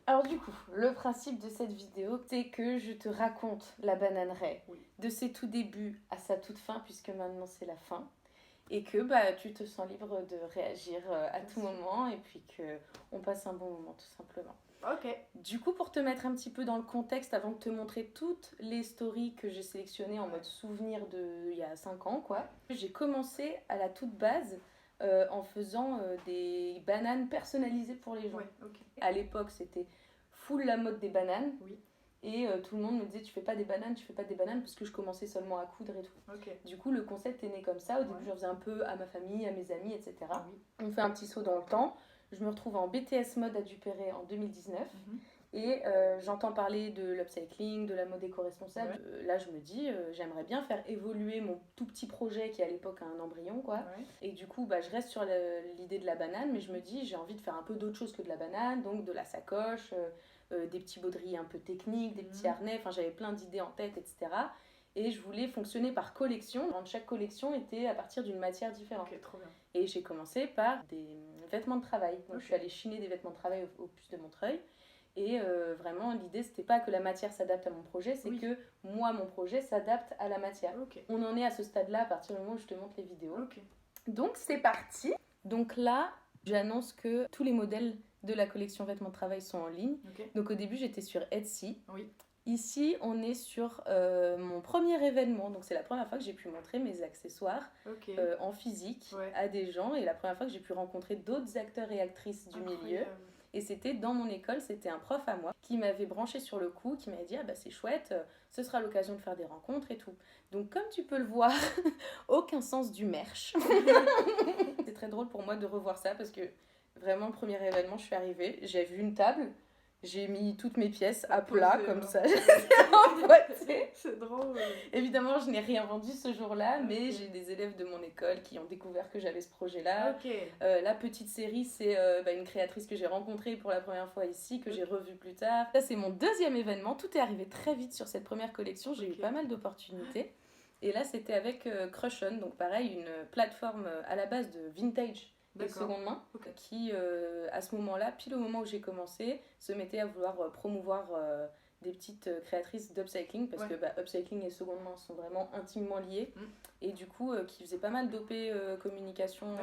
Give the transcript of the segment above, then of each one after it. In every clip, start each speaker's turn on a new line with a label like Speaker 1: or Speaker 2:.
Speaker 1: Alors du coup, le principe de cette vidéo, c'est que je te raconte la bananerie
Speaker 2: Oui.
Speaker 1: de ses tout débuts à sa toute fin, puisque maintenant c'est la fin. Et que bah, tu te sens libre de réagir à tout moment et puis qu'on passe un bon moment tout simplement.
Speaker 2: Ok.
Speaker 1: Du coup, pour te mettre un petit peu dans le contexte, avant de te montrer toutes les stories que j'ai sélectionnées en mode souvenir il y a 5 ans, quoi, j'ai commencé à la toute base en faisant des bananes personnalisées pour les gens.
Speaker 2: Ouais, ok.
Speaker 1: À l'époque, c'était full la mode des bananes.
Speaker 2: Oui.
Speaker 1: Et tout le monde me disait tu fais pas des bananes, parce que je commençais seulement à coudre et tout.
Speaker 2: Ok.
Speaker 1: Du coup, le concept est né comme ça. Au début,
Speaker 2: Ouais.
Speaker 1: je faisais un peu à ma famille, à mes amis, etc.
Speaker 2: Oui.
Speaker 1: On fait un petit saut dans le temps. Je me retrouve en BTS mode à Duperré en 2019. Et j'entends parler de l'upcycling, de la mode éco-responsable.
Speaker 2: Ouais.
Speaker 1: Là, je me dis, j'aimerais bien faire évoluer mon tout petit projet qui est à l'époque un embryon, quoi.
Speaker 2: Ouais.
Speaker 1: Et du coup, je reste sur l'idée de la banane, mais je me dis, j'ai envie de faire un peu d'autre chose que de la banane, donc de la sacoche, des petits baudriers un peu techniques, des petits harnais. Enfin, j'avais plein d'idées en tête, etc. Et je voulais fonctionner par collection. Chaque collection était à partir d'une matière différente.
Speaker 2: Ok, trop bien.
Speaker 1: Et j'ai commencé par des vêtements de travail. Donc, je suis allée chiner des vêtements de travail au puce de Montreuil. Et vraiment, l'idée, c'était pas que la matière s'adapte à mon projet, c'est que moi, mon projet s'adapte à la matière.
Speaker 2: Ok.
Speaker 1: On en est à ce stade-là à partir du moment où je te montre les vidéos.
Speaker 2: Ok.
Speaker 1: Donc, c'est parti. Donc là, j'annonce que tous les modèles de la collection vêtements de travail sont en ligne.
Speaker 2: Ok.
Speaker 1: Donc, au début, j'étais sur Etsy.
Speaker 2: Oui.
Speaker 1: Ici, on est sur mon premier événement. Donc, c'est la première fois que j'ai pu montrer mes accessoires
Speaker 2: Ok.
Speaker 1: en physique
Speaker 2: Ouais.
Speaker 1: à des gens. Et la première fois que j'ai pu rencontrer d'autres acteurs et actrices du milieu. Et c'était dans mon école, c'était un prof à moi qui m'avait branché sur le coup, qui m'avait dit « Ah bah c'est chouette, ce sera l'occasion de faire des rencontres et tout. » Donc comme tu peux le voir, aucun sens du merch. C'est très drôle pour moi de revoir ça parce que vraiment, premier événement, je suis arrivée, j'ai vu une table, j'ai mis toutes mes pièces à plat comme ça, emboîtées.
Speaker 2: C'est drôle.
Speaker 1: Évidemment, je n'ai rien vendu ce jour-là, mais j'ai des élèves de mon école qui ont découvert que j'avais ce projet-là.
Speaker 2: Ok.
Speaker 1: La petite série, c'est une créatrice que j'ai rencontrée pour la première fois ici, que j'ai revue plus tard. Ça, c'est mon deuxième événement. Tout est arrivé très vite sur cette première collection. J'ai eu pas mal d'opportunités. Et là, c'était avec Crush On, donc pareil, une plateforme à la base de vintage et seconde main, qui, à ce moment-là, pile au moment où j'ai commencé, se mettait à vouloir promouvoir des petites créatrices d'upcycling, parce que upcycling et seconde main sont vraiment intimement liés. Et du coup, qui faisait pas mal d'OP communication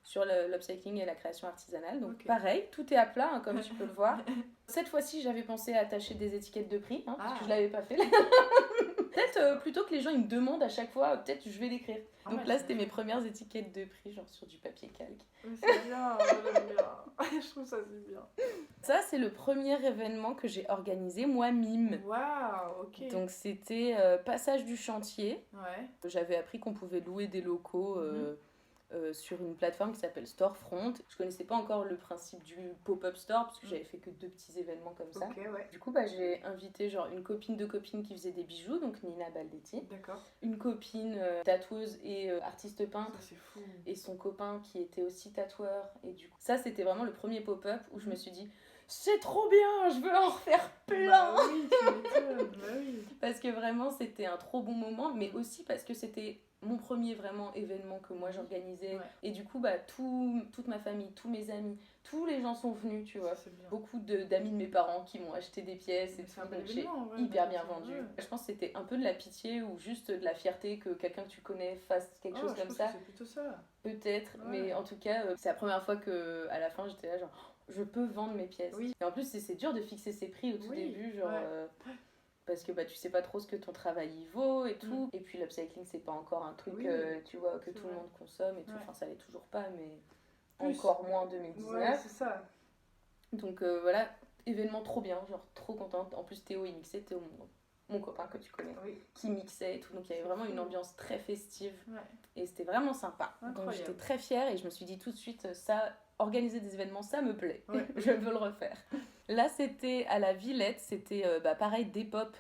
Speaker 1: sur l'upcycling et la création artisanale. Donc pareil, tout est à plat, hein, comme tu peux le voir. Cette fois-ci, j'avais pensé à attacher des étiquettes de prix, parce que je l'avais pas fait. Peut-être plutôt que les gens ils me demandent à chaque fois, peut-être je vais l'écrire. Donc là, c'était mes premières étiquettes de prix, genre sur du papier calque.
Speaker 2: C'est bien, j'aime bien. Je trouve ça c'est bien.
Speaker 1: Ça, c'est le premier événement que j'ai organisé, moi, mime.
Speaker 2: Waouh, ok.
Speaker 1: Donc c'était passage du chantier.
Speaker 2: Ouais.
Speaker 1: J'avais appris qu'on pouvait louer des locaux sur une plateforme qui s'appelle Storefront. Je connaissais pas encore le principe du pop-up store parce que j'avais fait que 2 petits événements comme ça.
Speaker 2: Okay, ouais.
Speaker 1: Du coup, j'ai invité genre une copine de copine qui faisait des bijoux, donc Nina Baldetti.
Speaker 2: D'accord.
Speaker 1: Une copine tatoueuse et artiste peintre.
Speaker 2: Ça, c'est fou.
Speaker 1: Et son copain qui était aussi tatoueur. Et du coup, ça c'était vraiment le premier pop-up où je me suis dit c'est trop bien, je veux en refaire plein.
Speaker 2: Bah oui, tu m'étonnes. Bah oui.
Speaker 1: Parce que vraiment c'était un trop bon moment, mais aussi parce que c'était mon premier vraiment événement que moi j'organisais. Et du coup, toute ma famille, tous mes amis, tous les gens sont venus, tu vois. Beaucoup d'amis de mes parents qui m'ont acheté des pièces et tout. Donc j'ai hyper bien vendu. Je pense que c'était un peu de la pitié ou juste de la fierté que quelqu'un que tu connais fasse quelque chose comme ça.
Speaker 2: C'est plutôt ça.
Speaker 1: Peut-être, mais en tout cas, c'est la première fois que à la fin j'étais là genre je peux vendre mes pièces. Oui. Et en plus, c'est dur de fixer ses prix au tout début, genre parce que tu sais pas trop ce que ton travail y vaut et tout. Et puis l'upcycling, c'est pas encore un truc tu vois que tout le monde consomme et tout. Enfin, ça l'est toujours pas, mais encore moins en 2019.
Speaker 2: Ouais, c'est ça.
Speaker 1: Donc voilà, événement trop bien, genre trop contente. En plus, Théo il mixait, Théo mon copain que tu connais, qui mixait et tout. Donc il y avait vraiment une ambiance très festive et c'était vraiment sympa.
Speaker 2: Incroyable.
Speaker 1: Donc j'étais très fière et je me suis dit tout de suite, ça, organiser des événements, ça me plaît. Je veux le refaire. Là, c'était à la Villette, c'était pareil, Depop,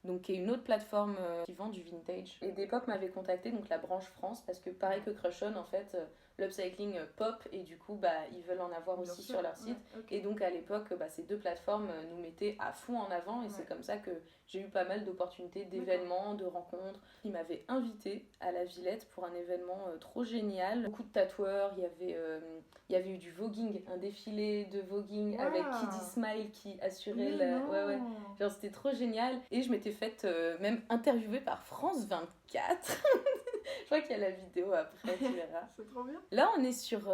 Speaker 1: donc qui est une autre plateforme qui vend du vintage. Et Depop m'avait contacté, donc la branche France, parce que pareil que Crush On, en fait, l'upcycling pop et du coup bah ils veulent en avoir
Speaker 2: Bien
Speaker 1: aussi
Speaker 2: sûr.
Speaker 1: sur leur site.
Speaker 2: Ouais, ok.
Speaker 1: Et donc à l'époque bah, ces deux plateformes nous mettaient à fond en avant et c'est
Speaker 2: Ouais.
Speaker 1: comme ça que j'ai eu pas mal d'opportunités, d'événements, de rencontres. Ils m'avaient invitée à la Villette pour un événement trop génial. Beaucoup de tatoueurs, il y avait eu du voguing, un défilé de voguing avec
Speaker 2: Waouh.
Speaker 1: Kiddy Smile qui assurait
Speaker 2: Mais non.
Speaker 1: ouais ouais. Genre c'était trop génial et je m'étais faite même interviewée par France 24. Je crois qu'il y a la vidéo après, tu verras.
Speaker 2: C'est trop bien.
Speaker 1: Là, on est sur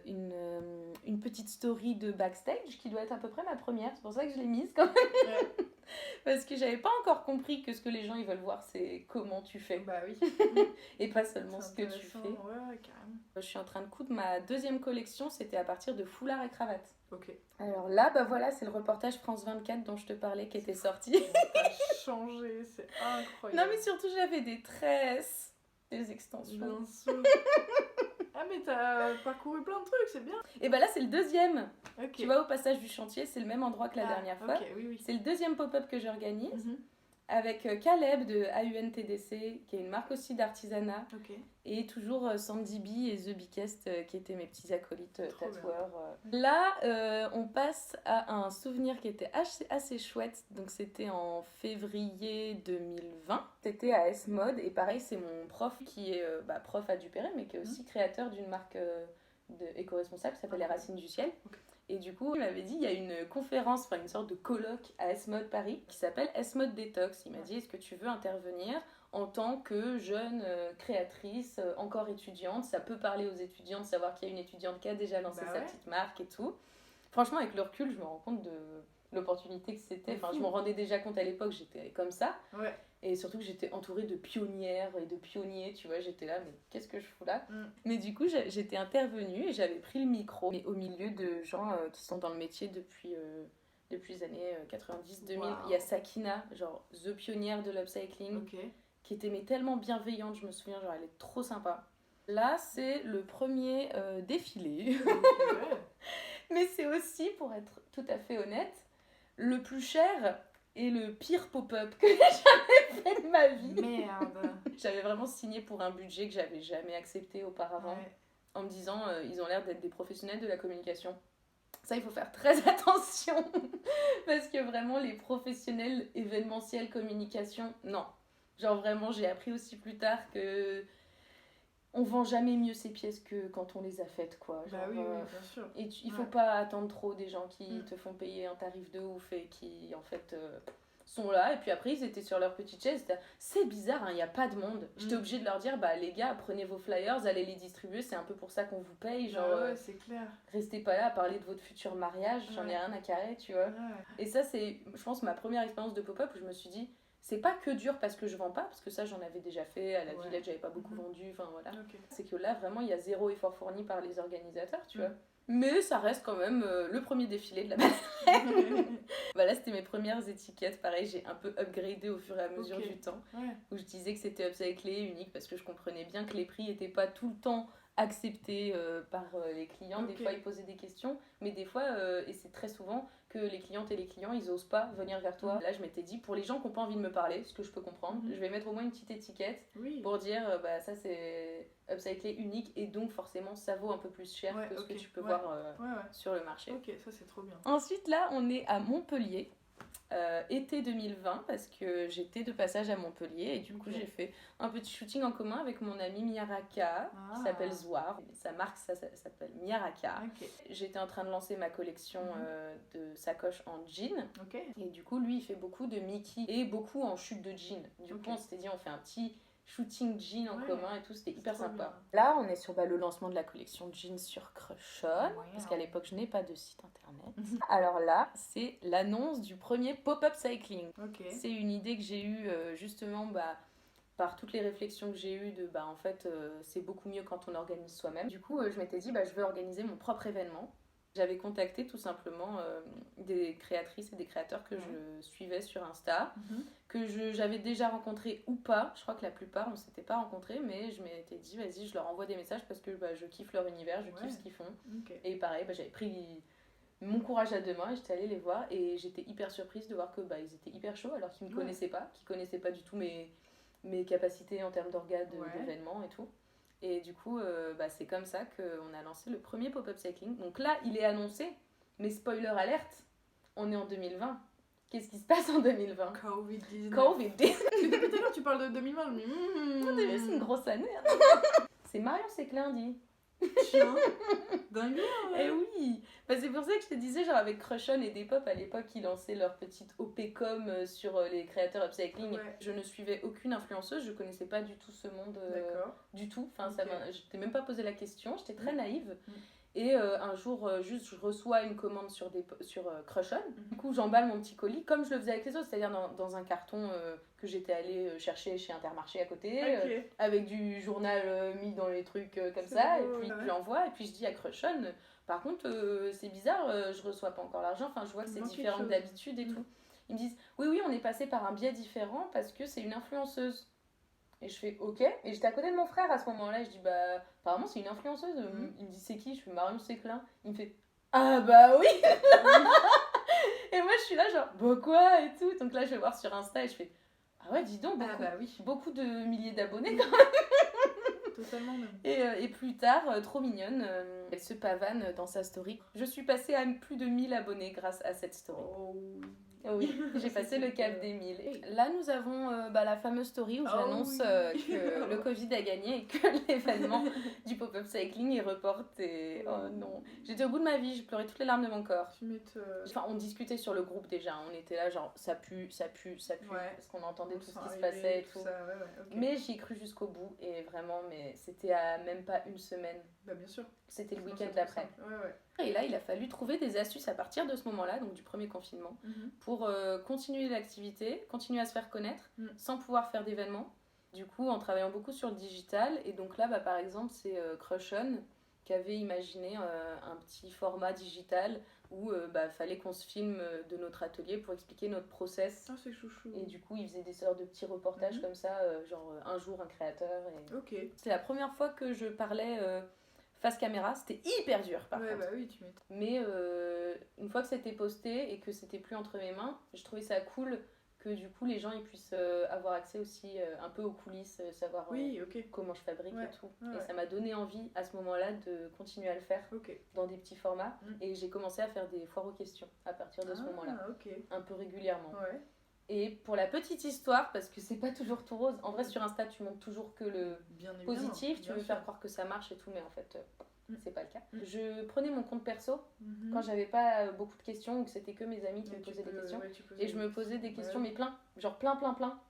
Speaker 1: une petite story de backstage qui doit être à peu près ma première. C'est pour ça que je l'ai mise quand même.
Speaker 2: Ouais.
Speaker 1: Parce que j'avais pas encore compris que ce que les gens ils veulent voir, c'est comment tu fais.
Speaker 2: Bah oui.
Speaker 1: Et pas seulement
Speaker 2: C'est
Speaker 1: ce que tu
Speaker 2: intéressant.
Speaker 1: fais.
Speaker 2: Ouais, carrément.
Speaker 1: Je suis en train de coudre ma deuxième collection, c'était à partir de foulard et cravate.
Speaker 2: Ok.
Speaker 1: Alors là, bah voilà, c'est le reportage France 24 dont je te parlais qui était sorti.
Speaker 2: T'as changé, c'est incroyable.
Speaker 1: Non mais surtout j'avais des tresses, des extensions.
Speaker 2: Bien sûr. Ah mais t'as parcouru plein de trucs, c'est bien.
Speaker 1: Et bah là c'est le deuxième.
Speaker 2: Ok.
Speaker 1: Tu vois au passage du chantier, c'est le même endroit que la dernière fois.
Speaker 2: Ok, oui, oui.
Speaker 1: C'est le deuxième pop-up que j'organise
Speaker 2: Mhm.
Speaker 1: avec Caleb de AUNTDC, qui est une marque aussi d'artisanat,
Speaker 2: Ok.
Speaker 1: et toujours Sandy B et The Biggest, qui étaient mes petits acolytes
Speaker 2: Trop
Speaker 1: tatoueurs. Là, on passe à un souvenir qui était assez chouette. Donc c'était en février 2020. C'était à S-Mode, et pareil, c'est mon prof qui est prof à Duperré, mais qui est aussi créateur d'une marque éco-responsable qui s'appelle Les Racines du Ciel.
Speaker 2: Ok.
Speaker 1: Et du coup, il m'avait dit, il y a une conférence, enfin une sorte de colloque à S-Mode Paris qui s'appelle S-Mode Detox. Il m'a dit, est-ce que tu veux intervenir en tant que jeune créatrice, encore étudiante? Ça peut parler aux étudiants de savoir qu'il y a une étudiante qui a déjà lancé sa petite marque et tout. Franchement, avec le recul, je me rends compte de l'opportunité que c'était. Enfin, je m'en rendais déjà compte à l'époque, j'étais comme ça.
Speaker 2: Ouais.
Speaker 1: Et surtout que j'étais entourée de pionnières et de pionniers, tu vois, j'étais là, mais qu'est-ce que je fous là? Mais du coup, j'étais intervenue et j'avais pris le micro, mais au milieu de gens qui sont dans le métier depuis les années 90-2000.
Speaker 2: Wow.
Speaker 1: Il y a Sakina, genre the pionnière de l'upcycling,
Speaker 2: Ok.
Speaker 1: qui était mais tellement bienveillante, je me souviens, genre elle est trop sympa. Là, c'est le premier défilé,
Speaker 2: Ok.
Speaker 1: mais c'est aussi, pour être tout à fait honnête, le plus cher et le pire pop-up que j'ai jamais fait de ma vie.
Speaker 2: Merde.
Speaker 1: J'avais vraiment signé pour un budget que j'avais jamais accepté auparavant,
Speaker 2: Ouais.
Speaker 1: en me disant ils ont l'air d'être des professionnels de la communication. Ça, il faut faire très attention, parce que vraiment, les professionnels événementiels communication, non. Genre vraiment, j'ai appris aussi plus tard que on vend jamais mieux ses pièces que quand on les a faites, quoi. Genre,
Speaker 2: Bah oui, oui, bien sûr.
Speaker 1: et il faut
Speaker 2: Ouais.
Speaker 1: pas attendre trop des gens qui te font payer un tarif de ouf et qui, en fait, sont là. Et puis après, ils étaient sur leur petite chaise. C'est bizarre, il n'y a pas de monde. J'étais obligée de leur dire, bah les gars, prenez vos flyers, allez les distribuer. C'est un peu pour ça qu'on vous paye. Genre,
Speaker 2: Bah ouais, c'est clair.
Speaker 1: restez pas là à parler de votre futur mariage. J'en ai rien à carrer, tu vois.
Speaker 2: Ouais.
Speaker 1: Et ça, c'est, je pense, ma première expérience de pop-up où je me suis dit, c'est pas que dur parce que je vends pas, parce que ça j'en avais déjà fait, à la Villette j'avais pas beaucoup vendu, enfin voilà.
Speaker 2: Ok.
Speaker 1: C'est que là vraiment il y a zéro effort fourni par les organisateurs, tu vois. Mais ça reste quand même le premier défilé de la balade. Voilà, c'était mes premières étiquettes, pareil j'ai un peu upgradé au fur et à mesure du temps.
Speaker 2: Ouais.
Speaker 1: Où je disais que c'était upcyclé, unique, parce que je comprenais bien que les prix étaient pas tout le temps acceptés par les clients. Des fois ils posaient des questions, mais des fois, et c'est très souvent que les clientes et les clients ils osent pas venir vers toi. Là je m'étais dit, pour les gens qui n'ont pas envie de me parler, ce que je peux comprendre, je vais mettre au moins une petite étiquette pour dire bah ça c'est upcyclé, unique, et donc forcément ça vaut un peu plus cher que ce que tu peux voir sur le marché.
Speaker 2: Ok, ça c'est trop bien.
Speaker 1: Ensuite là on est à Montpellier. Été 2020 parce que j'étais de passage à Montpellier et du coup j'ai fait un petit shooting en commun avec mon ami Miyaraka qui s'appelle Zoar. Sa marque ça s'appelle Miyaraka. J'étais en train de lancer ma collection de sacoches en jean et du coup lui il fait beaucoup de Mickey et beaucoup en chute de jean. Du coup on s'était dit on fait un petit shooting jean en commun et tout, c'était hyper sympa. Là, on est sur le lancement de la collection jeans sur Crush On, parce qu'à l'époque, je n'ai pas de site internet. Alors là, c'est l'annonce du premier pop-up cycling. C'est une idée que j'ai eue justement par toutes les réflexions que j'ai eues de en fait, c'est beaucoup mieux quand on organise soi-même. Du coup, je m'étais dit, je veux organiser mon propre événement. J'avais contacté tout simplement des créatrices et des créateurs que je suivais sur Insta, que j'avais déjà rencontrés ou pas. Je crois que la plupart, on ne s'était pas rencontrés, mais je m'étais dit, vas-y, je leur envoie des messages parce que je kiffe leur univers, je kiffe ce qu'ils font. Et pareil, j'avais pris mon courage à deux mains et j'étais allée les voir et j'étais hyper surprise de voir que ils étaient hyper chauds alors qu'ils ne me connaissaient pas, qu'ils ne connaissaient pas du tout mes capacités en termes d'orgas, d'événements et tout. Et du coup, c'est comme ça qu'on a lancé le premier pop-up cycling. Donc là, il est annoncé, mais spoiler alerte, on est en 2020. Qu'est-ce qui se passe en 2020 ?
Speaker 2: Covid-19.
Speaker 1: Covid-19.
Speaker 2: Depuis tout à l'heure, tu parles de 2020, mais...
Speaker 1: C'est une grosse année. C'est Marion Séclin.
Speaker 2: Tiens, dingue.
Speaker 1: Eh oui, c'est pour ça que je te disais, genre avec Crush On et Depop, à l'époque, ils lançaient leur petite OP.com sur les créateurs upcycling.
Speaker 2: Ouais.
Speaker 1: Je ne suivais aucune influenceuse, je connaissais pas du tout ce monde du tout. Enfin,
Speaker 2: Ok.
Speaker 1: je t'ai même pas posé la question, j'étais très naïve. Et un jour, juste, je reçois une commande sur Crush On. Du coup, j'emballe mon petit colis comme je le faisais avec les autres, c'est-à-dire dans un carton que j'étais allée chercher chez Intermarché à côté, avec du journal mis dans les trucs comme ça.
Speaker 2: beau,
Speaker 1: Et puis,
Speaker 2: ouais.
Speaker 1: je l'envoie, et puis je dis à Crush On, par contre, c'est bizarre, je reçois pas encore l'argent, enfin, je vois que c'est
Speaker 2: manque
Speaker 1: différent
Speaker 2: quelque
Speaker 1: que d'habitude et tout. Ils me disent, oui, on est passé par un biais différent parce que c'est une influenceuse. Et je fais ok. Et j'étais à côté de mon frère à ce moment-là. Et je dis apparemment c'est une influenceuse. Il me dit c'est qui ? Je fais Marion Séclin. Il me fait ah bah oui. Et moi je suis là genre quoi et tout. Donc là je vais voir sur Insta et je fais ah ouais dis donc beaucoup de milliers d'abonnés quand même.
Speaker 2: Totalement même.
Speaker 1: Et plus tard, trop mignonne, elle se pavane dans sa story. Je suis passée à plus de 1000 abonnés grâce à cette story. Oui, j'ai passé le cap des 1000. Là, nous avons la fameuse story où j'annonce que le Covid a gagné et que l'événement du pop-up cycling est reporté. Oh non. J'étais au bout de ma vie, j'ai pleuré toutes les larmes de mon corps.
Speaker 2: Tu m'étonnes.
Speaker 1: Enfin, on discutait sur le groupe déjà, on était là genre ça pue, parce qu'on entendait tout ce qui se passait et tout.
Speaker 2: Okay.
Speaker 1: Mais j'y ai cru jusqu'au bout et vraiment, mais c'était à même pas une semaine.
Speaker 2: Bah bien sûr.
Speaker 1: C'était le week-end d'après. Et là, il a fallu trouver des astuces à partir de ce moment-là, donc du premier confinement, pour continuer l'activité, continuer à se faire connaître, sans pouvoir faire d'événements. Du coup, en travaillant beaucoup sur le digital. Et donc là, par exemple, c'est Crush On qui avait imaginé un petit format digital où fallait qu'on se filme de notre atelier pour expliquer notre process.
Speaker 2: Ah, c'est chouchou.
Speaker 1: Et du coup, ils faisaient des sortes de petits reportages comme ça, genre un jour un créateur. Et... C'était la première fois que je parlais face caméra, c'était hyper dur par contre.
Speaker 2: Bah oui, tu m'étonnes.
Speaker 1: Mais une fois que c'était posté et que c'était plus entre mes mains, je trouvais ça cool que du coup les gens ils puissent avoir accès aussi un peu aux coulisses, savoir comment je fabrique et tout. Et ça m'a donné envie à ce moment-là de continuer à le faire dans des petits formats. Et j'ai commencé à faire des foires aux questions à partir de ce moment-là, un peu régulièrement. Et pour la petite histoire, parce que c'est pas toujours tout rose, en vrai sur Insta tu montres toujours que le positif, tu veux faire croire que ça marche et tout, mais en fait c'est pas le cas. Je prenais mon compte perso quand j'avais pas beaucoup de questions ou que c'était que mes amis qui me posaient des questions. Et je me posais des questions, mais plein,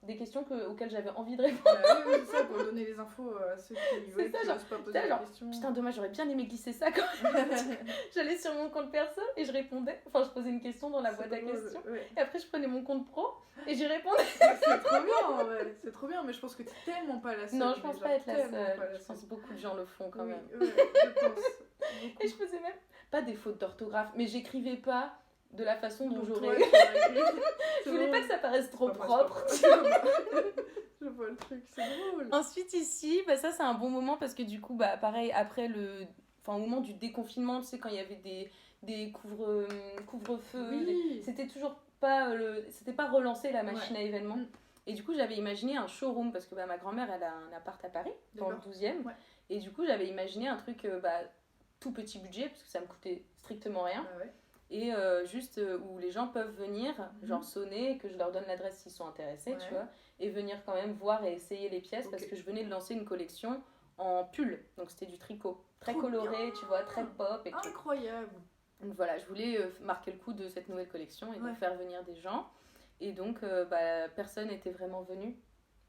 Speaker 1: des questions auxquelles j'avais envie de répondre.
Speaker 2: Oui, c'est ça, pour donner les infos à ceux qui veulent pas poser des questions.
Speaker 1: Putain, dommage, j'aurais bien aimé glisser ça quand même. J'allais sur mon compte perso et je répondais, enfin je posais une question dans la boîte à questions. Et après je prenais mon compte pro et j'y répondais.
Speaker 2: C'est trop bien, c'est trop bien, mais je pense que t'es tellement pas la seule.
Speaker 1: Non, je pense pas être la seule. Je pense que beaucoup de gens le font quand même.
Speaker 2: Je pense.
Speaker 1: Et je faisais même pas des fautes d'orthographe, mais j'écrivais pas de la façon dont j'aurais. Je voulais pas que ça paraisse trop propre.
Speaker 2: Je vois le truc, c'est drôle.
Speaker 1: Ensuite ici, ça c'est un bon moment parce que du coup, pareil, après au moment du déconfinement, tu sais, quand il y avait des couvre-feux, c'était toujours pas c'était pas relancer la machine à événements. Et du coup, j'avais imaginé un showroom parce que ma grand-mère, elle a un appart à Paris, dans le 12e. Et du coup, j'avais imaginé un truc tout petit budget parce que ça me coûtait strictement rien. Et juste où les gens peuvent venir, genre sonner, que je leur donne l'adresse s'ils sont intéressés, tu vois, et venir quand même voir et essayer les pièces parce que je venais de lancer une collection en pull, donc c'était du tricot, très trop coloré, bien. Tu vois, très pop et tout.
Speaker 2: Incroyable.
Speaker 1: Donc voilà, je voulais marquer le coup de cette nouvelle collection et donc faire venir des gens. Et donc personne n'était vraiment venu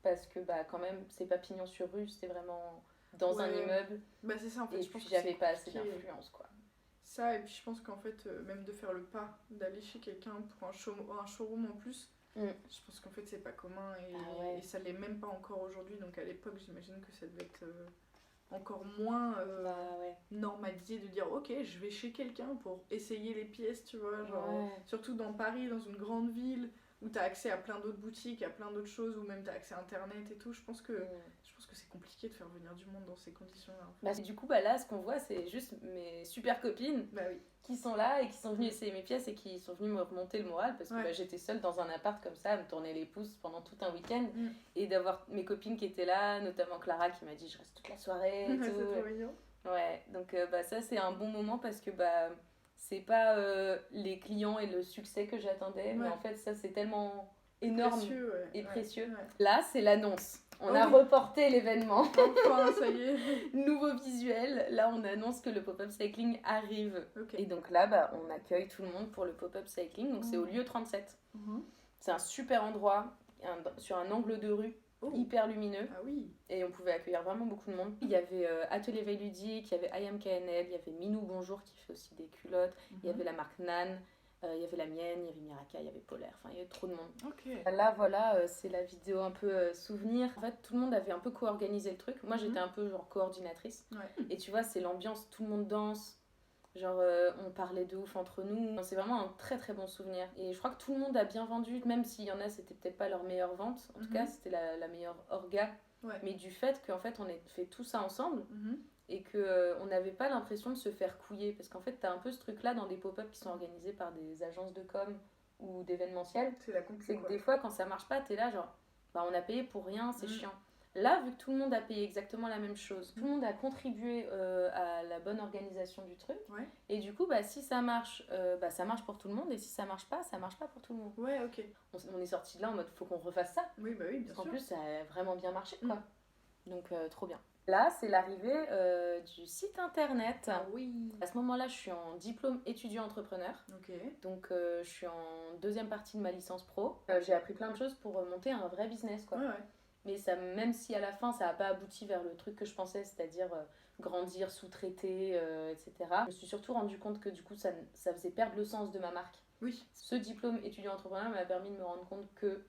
Speaker 1: parce que quand même c'est pas pignon sur rue, c'était vraiment dans un immeuble.
Speaker 2: C'est ça en fait.
Speaker 1: Et puis j'avais pas assez d'influence quoi.
Speaker 2: Ça, et puis je pense qu'en fait, même de faire le pas, d'aller chez quelqu'un pour un showroom en plus, je pense qu'en fait c'est pas commun et ça l'est même pas encore aujourd'hui. Donc à l'époque, j'imagine que ça devait être encore moins normalisé de dire ok, je vais chez quelqu'un pour essayer les pièces, tu vois. Genre, surtout dans Paris, dans une grande ville où t'as accès à plein d'autres boutiques, à plein d'autres choses, ou même t'as accès à internet et tout, je pense que c'est compliqué de faire venir du monde dans ces conditions-là. En fait.
Speaker 1: Du coup, là, ce qu'on voit, c'est juste mes super copines qui sont là et qui sont venues essayer mes pièces et qui sont venues me remonter le moral parce que j'étais seule dans un appart comme ça, à me tourner les pouces pendant tout un week-end et d'avoir mes copines qui étaient là, notamment Clara qui m'a dit je reste toute la soirée et tout.
Speaker 2: C'est trop mignon.
Speaker 1: Ouais, donc ça c'est un bon moment parce que c'est pas les clients et le succès que j'attendais, mais en fait ça c'est tellement énorme et précieux. Là c'est l'annonce. On a reporté l'événement.
Speaker 2: Enfin, ça y est.
Speaker 1: Nouveau visuel. Là, on annonce que le pop-up cycling arrive. Et donc là, on accueille tout le monde pour le pop-up cycling. Donc, c'est au lieu 37. C'est un super endroit, sur un angle de rue, hyper lumineux.
Speaker 2: Ah oui.
Speaker 1: Et on pouvait accueillir vraiment beaucoup de monde. Il y avait Atelier Veille Ludique, il y avait I Am KNL, il y avait Minou Bonjour qui fait aussi des culottes. Il y avait la marque Nan. Il y avait la mienne, il y avait Miraka, il y avait Polaire, enfin il y avait trop de monde. Là voilà, c'est la vidéo un peu souvenir. En fait tout le monde avait un peu co-organisé le truc. Moi j'étais un peu genre coordinatrice. Et tu vois c'est l'ambiance, tout le monde danse. Genre on parlait de ouf entre nous. C'est vraiment un très très bon souvenir. Et je crois que tout le monde a bien vendu, même s'il y en a c'était peut-être pas leur meilleure vente. En tout cas c'était la meilleure orga. Mais du fait qu'en fait on ait fait tout ça ensemble. Et qu'on n'avait pas l'impression de se faire couiller. Parce qu'en fait, t'as un peu ce truc-là dans des pop-up qui sont organisés par des agences de com ou d'événementiel. C'est que des fois, quand ça marche pas, t'es là genre, on a payé pour rien, c'est chiant. Là, vu que tout le monde a payé exactement la même chose, tout le monde a contribué à la bonne organisation du truc. Et du coup, si ça marche, ça marche pour tout le monde. Et si ça marche pas pour tout le monde.
Speaker 2: Ouais, ok.
Speaker 1: On est sorti de là en mode, faut qu'on refasse ça.
Speaker 2: Oui, bien sûr.
Speaker 1: Parce qu'en plus, ça a vraiment bien marché, quoi. Donc, trop bien. Là, c'est l'arrivée du site internet.
Speaker 2: Ah oui.
Speaker 1: À ce moment-là, je suis en diplôme étudiant-entrepreneur. Donc, je suis en deuxième partie de ma licence pro. J'ai appris plein de choses pour monter un vrai business, quoi. Mais ça, même si à la fin, ça n'a pas abouti vers le truc que je pensais, c'est-à-dire grandir, sous-traiter, etc. Je me suis surtout rendu compte que du coup, ça faisait perdre le sens de ma marque. Ce diplôme étudiant-entrepreneur m'a permis de me rendre compte que,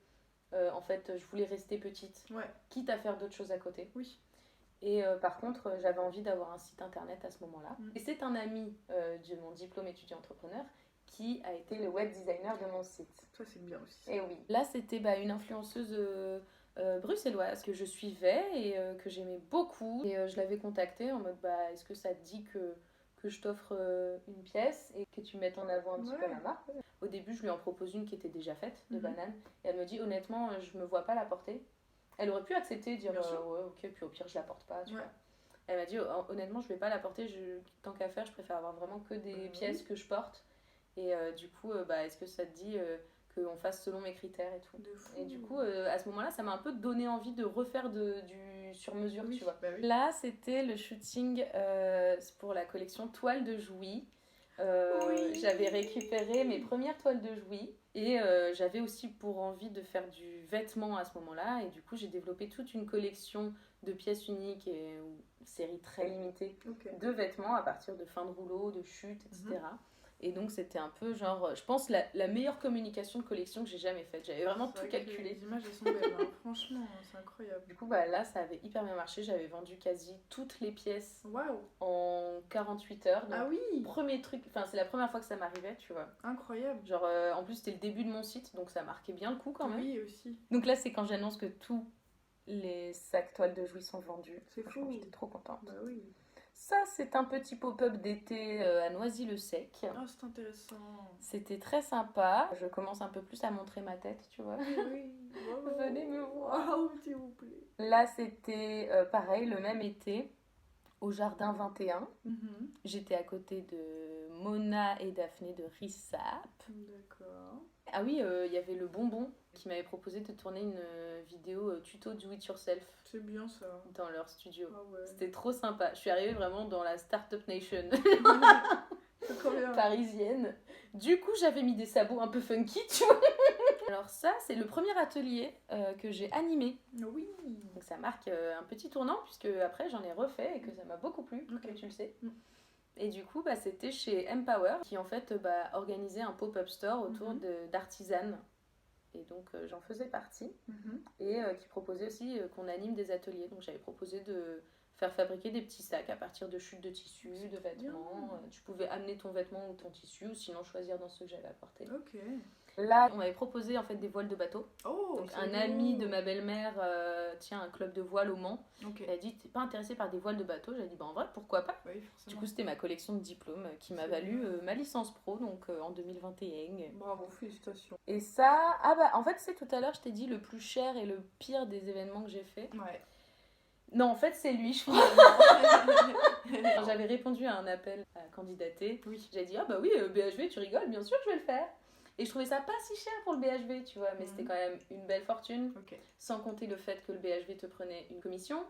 Speaker 1: en fait, je voulais rester petite, quitte à faire d'autres choses à côté. Et par contre, j'avais envie d'avoir un site internet à ce moment-là. Et c'est un ami de mon diplôme étudiant-entrepreneur qui a été le web designer de mon site.
Speaker 2: Ça, c'est bien aussi.
Speaker 1: Et oui. Là, c'était une influenceuse bruxelloise que je suivais et que j'aimais beaucoup. Et je l'avais contactée en mode, est-ce que ça te dit que je t'offre une pièce et que tu mettes en avant un petit peu la marque. Au début, je lui en propose une qui était déjà faite, de banane. Et elle me dit, honnêtement, je me vois pas la porter. Elle aurait pu accepter, dire ouais, ok, puis au pire, je la porte pas, tu vois. Elle m'a dit, honnêtement, je vais pas la porter, tant qu'à faire, je préfère avoir vraiment que des pièces que je porte. Et du coup, est-ce que ça te dit qu'on fasse selon mes critères et tout. Et du coup, à ce moment-là, ça m'a un peu donné envie de refaire du sur-mesure, tu vois. Là, c'était le shooting pour la collection Toiles de Jouy. J'avais récupéré mes premières toiles de Jouy et j'avais aussi pour envie de faire du vêtement à ce moment-là et du coup j'ai développé toute une collection de pièces uniques et une série très limitée de vêtements à partir de fins de rouleau, de chutes, etc. Et donc c'était un peu genre, je pense, la meilleure communication de collection que j'ai jamais faite. J'avais vraiment tout calculé.
Speaker 2: Les images elles sont belles, hein. Franchement, c'est incroyable.
Speaker 1: Du coup, là, ça avait hyper bien marché. J'avais vendu quasi toutes les pièces en 48 heures. Donc,
Speaker 2: ah oui.
Speaker 1: Premier truc, c'est la première fois que ça m'arrivait, tu vois.
Speaker 2: Incroyable.
Speaker 1: Genre, en plus, c'était le début de mon site, donc ça marquait bien le coup quand même.
Speaker 2: Oui, aussi.
Speaker 1: Donc là, c'est quand j'annonce que tous les sacs toiles de Jouy sont vendus.
Speaker 2: C'est fou.
Speaker 1: J'étais trop contente.
Speaker 2: Bah oui.
Speaker 1: Ça, c'est un petit pop-up d'été à Noisy-le-Sec.
Speaker 2: Oh, c'est intéressant.
Speaker 1: C'était très sympa. Je commence un peu plus à montrer ma tête, tu vois.
Speaker 2: Oui.
Speaker 1: Venez me voir.
Speaker 2: Oh, s'il vous plaît.
Speaker 1: Là, c'était pareil, le même été, au Jardin 21. J'étais à côté de Mona et Daphné de Rissap.
Speaker 2: D'accord.
Speaker 1: Ah oui, il y avait le Bonbon qui m'avait proposé de tourner une vidéo tuto do it yourself.
Speaker 2: C'est bien ça.
Speaker 1: Dans leur studio.
Speaker 2: Ah ouais.
Speaker 1: C'était trop sympa. Je suis arrivée vraiment dans la Startup Nation
Speaker 2: c'est trop bien.
Speaker 1: Parisienne. Du coup, j'avais mis des sabots un peu funky, tu vois. Alors ça, c'est le premier atelier que j'ai animé.
Speaker 2: Oui.
Speaker 1: Donc ça marque un petit tournant puisque après j'en ai refait et que ça m'a beaucoup plu, comme tu le sais. Et du coup, c'était chez Empower qui en fait organisait un pop-up store autour d'artisanes. Et donc j'en faisais partie. Et qui proposait aussi qu'on anime des ateliers. Donc j'avais proposé de faire fabriquer des petits sacs à partir de chutes de tissus, de vêtements. Tu pouvais amener ton vêtement ou ton tissu ou sinon choisir dans ceux que j'avais apportés. Là, on m'avait proposé en fait des voiles de bateau.
Speaker 2: Oh,
Speaker 1: donc un ami de ma belle-mère tient un club de voile au Mans.
Speaker 2: Okay.
Speaker 1: Elle a dit t'es pas intéressée par des voiles de bateau? J'ai dit en vrai pourquoi pas.
Speaker 2: Oui,
Speaker 1: du coup c'était ma collection de diplômes qui m'a valu ma licence pro donc en 2021.
Speaker 2: Bravo, félicitations.
Speaker 1: Et ça, en fait c'est tout à l'heure je t'ai dit le plus cher et le pire des événements que j'ai fait.
Speaker 2: Ouais.
Speaker 1: Non, en fait, c'est lui, je pense. J'avais répondu à un appel à candidater.
Speaker 2: Oui.
Speaker 1: J'ai dit, oui, BHV, tu rigoles, bien sûr que je vais le faire. Et je trouvais ça pas si cher pour le BHV, tu vois, mais c'était quand même une belle fortune.
Speaker 2: Okay.
Speaker 1: Sans compter le fait que le BHV te prenait une commission.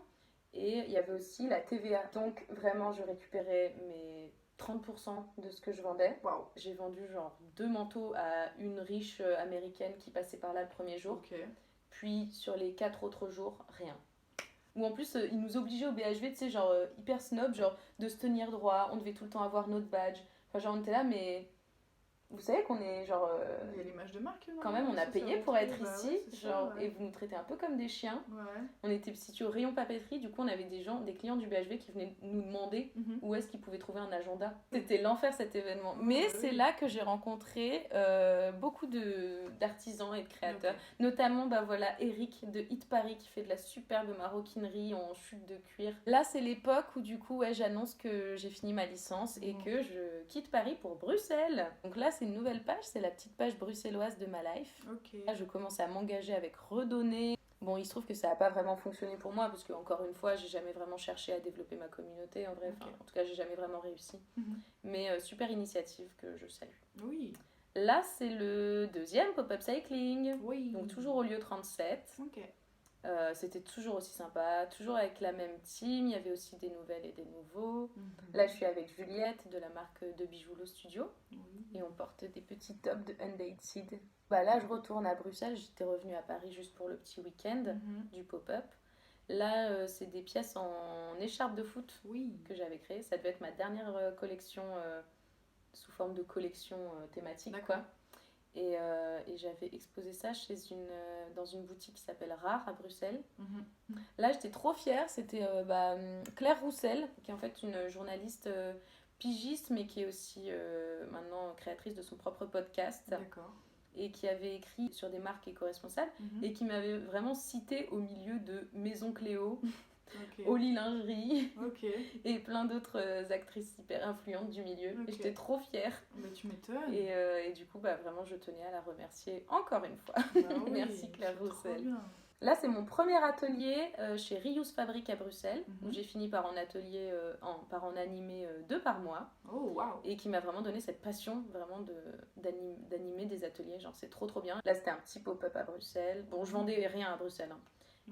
Speaker 1: Et il y avait aussi la TVA. Donc, vraiment, je récupérais mes 30% de ce que je vendais.
Speaker 2: Wow.
Speaker 1: J'ai vendu genre 2 manteaux à une riche américaine qui passait par là le premier jour.
Speaker 2: Okay.
Speaker 1: Puis, sur les 4 autres jours, rien. Ou en plus, ils nous obligeaient au BHV, tu sais, genre hyper snob, genre de se tenir droit, on devait tout le temps avoir notre badge. Enfin, genre, on était là, mais vous savez qu'on est genre.
Speaker 2: Il y a l'image de marque, non?
Speaker 1: Quand même, on a payé pour être ici,
Speaker 2: ouais,
Speaker 1: genre,
Speaker 2: ça, ouais.
Speaker 1: et vous nous traitez un peu comme des chiens.
Speaker 2: Ouais.
Speaker 1: On était situés au rayon papeterie, du coup, on avait des clients du BHV qui venaient nous demander où est-ce qu'ils pouvaient trouver un agenda. C'était l'enfer cet événement. Mais c'est là que j'ai rencontré beaucoup d'artisans et de créateurs. Okay. Notamment, Eric de Hit Paris qui fait de la superbe maroquinerie en chute de cuir. Là, c'est l'époque où, du coup, j'annonce que j'ai fini ma licence et que je quitte Paris pour Bruxelles. Donc là, c'est une nouvelle page, c'est la petite page bruxelloise de ma life.
Speaker 2: Okay.
Speaker 1: Là, je commence à m'engager avec Redonner. Bon, il se trouve que ça n'a pas vraiment fonctionné pour moi parce que, encore une fois, j'ai jamais vraiment cherché à développer ma communauté en vrai. Okay. En tout cas, j'ai jamais vraiment réussi. Mais super initiative que je salue.
Speaker 2: Oui.
Speaker 1: Là, c'est le deuxième pop-up cycling.
Speaker 2: Oui.
Speaker 1: Donc, toujours au lieu 37.
Speaker 2: Ok.
Speaker 1: C'était toujours aussi sympa, toujours avec la même team. Il y avait aussi des nouvelles et des nouveaux. Là, je suis avec Juliette de la marque de bijoux Lo Studio. Et on porte des petits tops de Undated. Là, je retourne à Bruxelles. J'étais revenue à Paris juste pour le petit week-end du pop-up. Là, c'est des pièces en écharpe de foot que j'avais créées. Ça devait être ma dernière collection sous forme de collection thématique. Quoi. Et j'avais exposé ça dans une boutique qui s'appelle Rare à Bruxelles. Là, j'étais trop fière. C'était Claire Roussel, qui est en fait une journaliste pigiste, mais qui est aussi maintenant créatrice de son propre podcast.
Speaker 2: D'accord.
Speaker 1: Et qui avait écrit sur des marques éco-responsables et qui m'avait vraiment cité au milieu de Maison Cléo, Oli Lingerie et plein d'autres actrices hyper influentes du milieu. Et j'étais trop fière.
Speaker 2: Bah, tu m'étonnes.
Speaker 1: Et du coup, vraiment, je tenais à la remercier encore une fois. Merci Claire Roussel. Là, c'est mon premier atelier chez Reuse Fabric à Bruxelles, où j'ai fini par en animer 2 par mois.
Speaker 2: Oh, wow.
Speaker 1: Et qui m'a vraiment donné cette passion vraiment d'animer des ateliers. Genre, c'est trop bien. Là, c'était un petit pop-up à Bruxelles. Bon, je vendais rien à Bruxelles.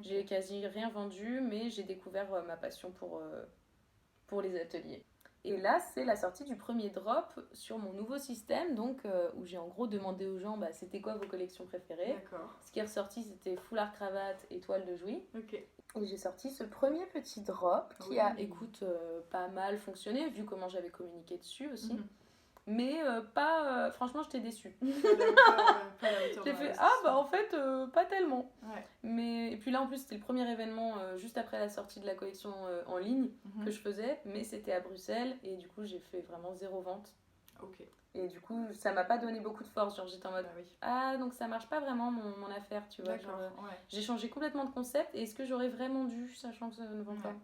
Speaker 1: J'ai quasi rien vendu, mais j'ai découvert ma passion pour les ateliers. Et là, c'est la sortie du premier drop sur mon nouveau système, donc où j'ai en gros demandé aux gens c'était quoi vos collections préférées.
Speaker 2: D'accord.
Speaker 1: Ce qui est ressorti, c'était foulard, cravate et toile de Jouy.
Speaker 2: Ok.
Speaker 1: Et j'ai sorti ce premier petit drop qui a, écoute, pas mal fonctionné, vu comment j'avais communiqué dessus aussi. Mais pas... franchement, j'étais déçue. J'ai fait, en fait, pas tellement.
Speaker 2: Ouais.
Speaker 1: Mais, et puis là, en plus, c'était le premier événement juste après la sortie de la collection en ligne que je faisais. Mais c'était à Bruxelles et du coup, j'ai fait vraiment 0 vente.
Speaker 2: Ok.
Speaker 1: Et du coup, ça m'a pas donné beaucoup de force. Genre, j'étais en mode, donc ça marche pas vraiment mon affaire, tu vois. Genre, j'ai changé complètement de concept. Et est-ce que j'aurais vraiment dû, sachant que ça ne vend pas?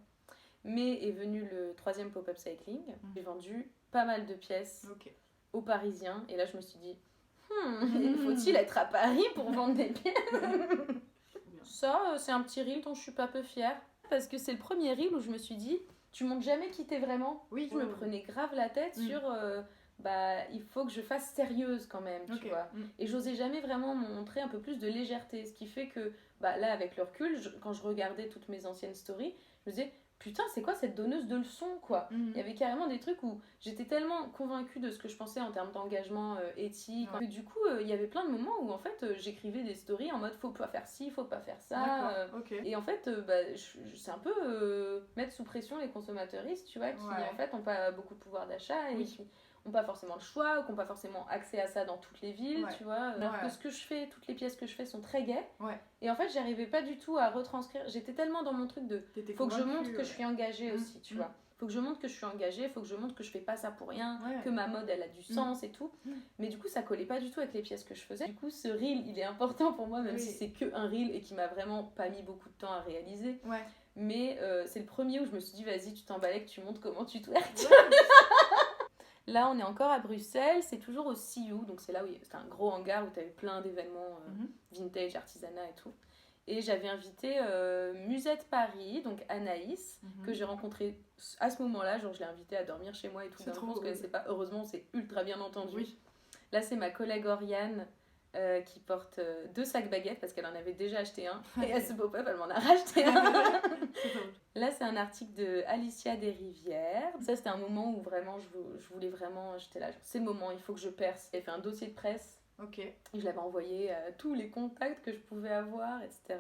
Speaker 1: Mais est venu le 3e pop-up cycling. J'ai vendu pas mal de pièces aux Parisiens. Et là, je me suis dit, faut-il être à Paris pour vendre des pièces? Ça, c'est un petit reel dont je suis pas peu fière. Parce que c'est le premier reel où je me suis dit, tu montres jamais qui t'es vraiment. Je me prenais grave la tête sur... il faut que je fasse sérieuse quand même, tu vois. Et j'osais jamais vraiment montrer un peu plus de légèreté. Ce qui fait que, là, avec le recul, quand je regardais toutes mes anciennes stories, je me disais... Putain, c'est quoi cette donneuse de leçons, quoi. Il y avait carrément des trucs où j'étais tellement convaincue de ce que je pensais en termes d'engagement éthique, que du coup, il y avait plein de moments où, en fait, j'écrivais des stories en mode « faut pas faire ci, faut pas faire ça ». Et en fait, c'est un peu mettre sous pression les consommateuristes, tu vois, qui, en fait, n'ont pas beaucoup de pouvoir d'achat et qui n'ont pas forcément le choix ou qui n'ont pas forcément accès à ça dans toutes les villes, tu vois. Alors que ce que je fais, toutes les pièces que je fais sont très gaies. Et en fait, j'arrivais pas du tout à retranscrire. J'étais tellement dans mon truc de faut que je montre que je suis engagée aussi, tu vois. faut que je montre que je suis engagée, faut que je montre que je fais pas ça pour rien,
Speaker 2: Ouais.
Speaker 1: que ma mode elle a du sens et tout. Mais du coup ça collait pas du tout avec les pièces que je faisais. Du coup ce reel il est important pour moi, même si c'est que un reel et qui m'a vraiment pas mis beaucoup de temps à réaliser.
Speaker 2: Ouais.
Speaker 1: Mais c'est le premier où je me suis dit vas-y tu t'emballais que tu montres comment tu twerks. Là on est encore à Bruxelles, c'est toujours au CU, donc c'est là où c'était un gros hangar où t'avais plein d'événements vintage, artisanat et tout. Et j'avais invité Musette Paris, donc Anaïs, que j'ai rencontrée à ce moment-là. Genre, je l'ai invitée à dormir chez moi et tout. On se connaissait pas. Heureusement, on s'est ultra bien entendu. Oui. Là, c'est ma collègue Oriane qui porte 2 sacs baguettes parce qu'elle en avait déjà acheté un. Et à ce pop-up, elle m'en a racheté un. Là, c'est un article de Alicia Desrivières. Ça, c'était un moment où vraiment, je voulais vraiment. J'étais là, c'est le moment, il faut que je perce. Elle fait un dossier de presse. Et je l'avais envoyé à tous les contacts que je pouvais avoir, etc.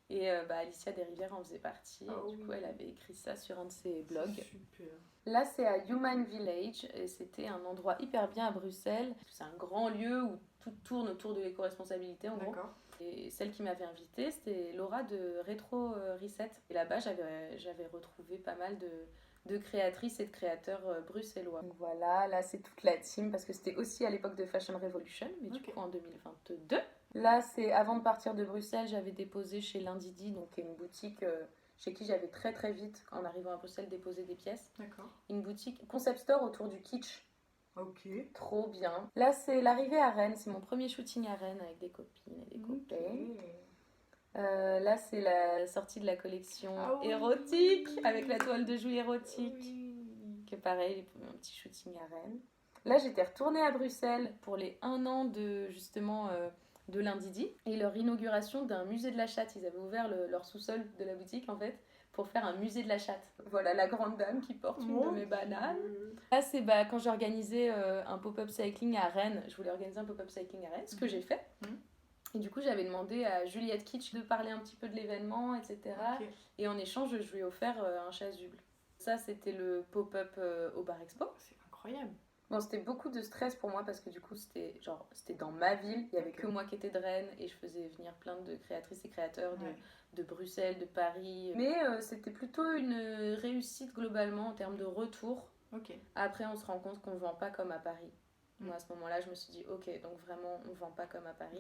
Speaker 1: Et Alicia Desrivières en faisait partie. Du coup, elle avait écrit ça sur un de ses blogs.
Speaker 2: Super.
Speaker 1: Là, c'est à Human Village. Et c'était un endroit hyper bien à Bruxelles. C'est un grand lieu où tout tourne autour de l'éco-responsabilité, en gros. Et celle qui m'avait invitée, c'était Laura de Retro Reset. Et là-bas, j'avais retrouvé pas mal de créatrices et de créateurs bruxellois. Donc voilà, là c'est toute la team parce que c'était aussi à l'époque de Fashion Revolution, mais du coup en 2022. Là c'est avant de partir de Bruxelles, j'avais déposé chez Lindidi, donc une boutique chez qui j'avais très très vite, en arrivant à Bruxelles, déposé des pièces. Une boutique concept store autour du kitsch. Trop bien. Là c'est l'arrivée à Rennes, c'est mon premier shooting à Rennes avec des copines et des copains. Là, c'est la sortie de la collection érotique avec la toile de joue érotique. Que pareil, un petit shooting à Rennes. Là, j'étais retournée à Bruxelles pour les 1 an de justement de Lindidi et leur inauguration d'un musée de la chatte. Ils avaient ouvert leur sous-sol de la boutique en fait pour faire un musée de la chatte. Voilà la grande dame qui porte une de mes bananes. Là, c'est quand j'ai organisé un pop-up cycling à Rennes. Je voulais organiser un pop-up cycling à Rennes, ce que j'ai fait. Et du coup, j'avais demandé à Juliette Kitsch de parler un petit peu de l'événement, etc. Et en échange, je lui ai offert un chasuble. Ça, c'était le pop-up au Bar Expo.
Speaker 2: C'est incroyable.
Speaker 1: Bon, c'était beaucoup de stress pour moi parce que du coup, c'était dans ma ville. Il n'y avait que moi qui étais de Rennes et je faisais venir plein de créatrices et créateurs de Bruxelles, de Paris. Mais c'était plutôt une réussite globalement en termes de retour. Après, on se rend compte qu'on ne vend pas comme à Paris. Moi, à ce moment-là, je me suis dit, ok, donc vraiment, on ne vend pas comme à Paris.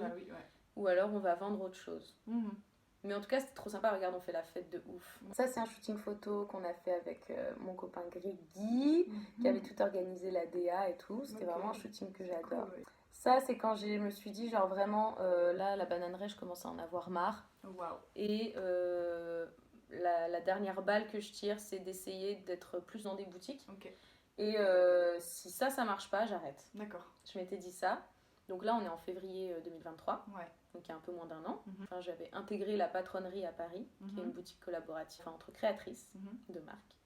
Speaker 1: Ou alors, on va vendre autre chose. Mais en tout cas, c'était trop sympa. Regarde, on fait la fête de ouf. Ça, c'est un shooting photo qu'on a fait avec mon copain Grégui, qui avait tout organisé, la DA et tout. C'était vraiment un shooting que j'adore. Cool, Ça, c'est quand je me suis dit, genre vraiment, là, la bananerie, je commence à en avoir marre. Et la dernière balle que je tire, c'est d'essayer d'être plus dans des boutiques. Et si ça marche pas, j'arrête. Je m'étais dit ça. Donc là, on est en février 2023. Donc il y a un peu moins d'1 an. Enfin, j'avais intégré la Patronnerie à Paris, qui est une boutique collaborative entre créatrices de marques.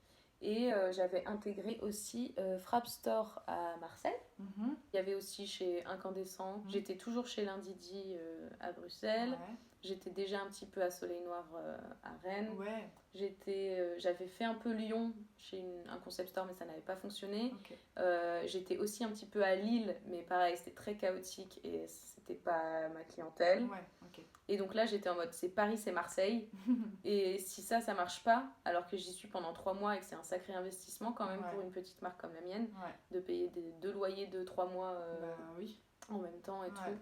Speaker 1: Et j'avais intégré aussi Frappe Store à Marseille. Il y avait aussi chez Incandescent. J'étais toujours chez Lindidi à Bruxelles. J'étais déjà un petit peu à Soleil Noir à Rennes. J'avais fait un peu Lyon chez un concept store, mais ça n'avait pas fonctionné. J'étais aussi un petit peu à Lille, mais pareil, c'était très chaotique et c'était pas ma clientèle. Et donc là, j'étais en mode, c'est Paris, c'est Marseille. Et si ça marche pas, alors que j'y suis pendant 3 mois et que c'est un sacré investissement quand même pour une petite marque comme la mienne, de payer 2 loyers de 3 mois en même temps et tout.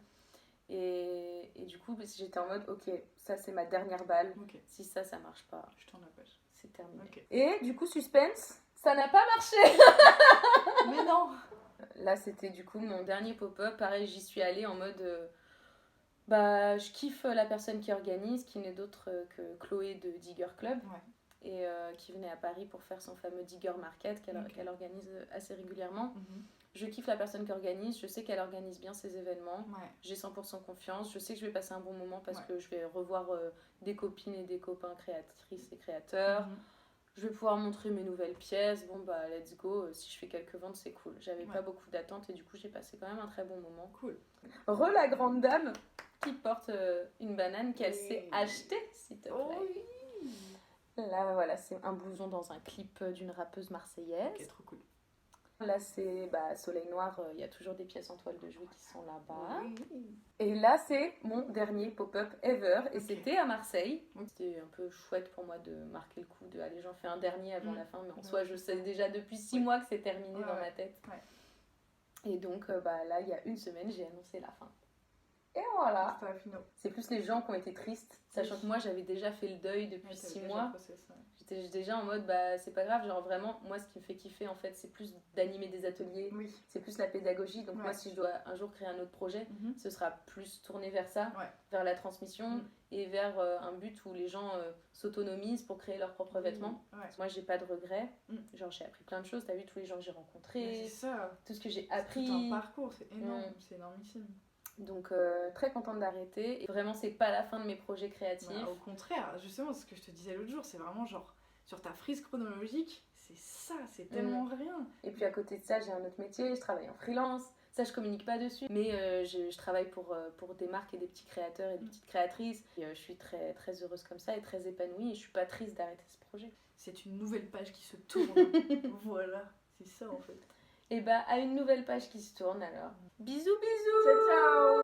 Speaker 1: Et du coup, j'étais en mode, ok, ça c'est ma dernière balle. Si ça marche pas,
Speaker 2: je t'en empêche.
Speaker 1: C'est terminé. Et du coup, suspense, ça n'a pas marché.
Speaker 2: Mais non.
Speaker 1: Là, c'était du coup mon dernier pop-up. Pareil, j'y suis allée en mode, je kiffe la personne qui organise, qui n'est d'autre que Chloé de Digger Club. Et qui venait à Paris pour faire son fameux Digger Market qu'elle organise assez régulièrement. Je kiffe la personne qui organise, je sais qu'elle organise bien ses événements, j'ai 100% confiance, je sais que je vais passer un bon moment parce que je vais revoir des copines et des copains créatrices et créateurs. Je vais pouvoir montrer mes nouvelles pièces, let's go, si je fais quelques ventes c'est cool. J'avais pas beaucoup d'attentes et du coup j'ai passé quand même un très bon moment.
Speaker 2: Cool.
Speaker 1: La grande dame qui porte une banane qu'elle s'est achetée, s'il te plaît. Là voilà, c'est un blouson dans un clip d'une rappeuse marseillaise.
Speaker 2: Trop cool.
Speaker 1: Là, c'est Soleil Noir, il y a toujours des pièces en toile de jouy qui sont là-bas.
Speaker 2: Oui.
Speaker 1: Et là, c'est mon dernier pop-up ever. Et c'était à Marseille. C'était un peu chouette pour moi de marquer le coup, de allez, j'en fais un dernier avant la fin. Mais en soi, je sais déjà depuis 6 mois que c'est terminé dans ma tête. Et donc, là, il y a une semaine, j'ai annoncé la fin. Et voilà. C'est plus les gens qui ont été tristes, sachant que moi, j'avais déjà fait le deuil depuis 6 mois. J'étais déjà en mode, c'est pas grave, genre vraiment, moi, ce qui me fait kiffer, en fait, c'est plus d'animer des ateliers, c'est plus la pédagogie. Donc moi, si je dois un jour créer un autre projet, ce sera plus tourné vers ça, vers la transmission et vers un but où les gens s'autonomisent pour créer leurs propres vêtements. Moi, j'ai pas de regrets. Genre, j'ai appris plein de choses. T'as vu tous les gens que j'ai rencontrés, tout ce que j'ai appris.
Speaker 2: C'est tout un parcours, c'est énorme, c'est énormissime.
Speaker 1: Donc très contente d'arrêter. Et vraiment, c'est pas la fin de mes projets créatifs.
Speaker 2: Au contraire, justement, ce que je te disais l'autre jour, c'est vraiment genre sur ta frise chronologique, c'est ça, c'est tellement rien.
Speaker 1: Et puis à côté de ça, j'ai un autre métier, je travaille en freelance. Ça, je communique pas dessus, mais je travaille pour des marques et des petits créateurs et des petites créatrices. Et, je suis très, très heureuse comme ça et très épanouie. Et je suis pas triste d'arrêter ce projet.
Speaker 2: C'est une nouvelle page qui se tourne. Voilà, c'est ça en fait.
Speaker 1: Et à une nouvelle page qui se tourne alors. Bisous, bisous.
Speaker 2: Ciao, ciao.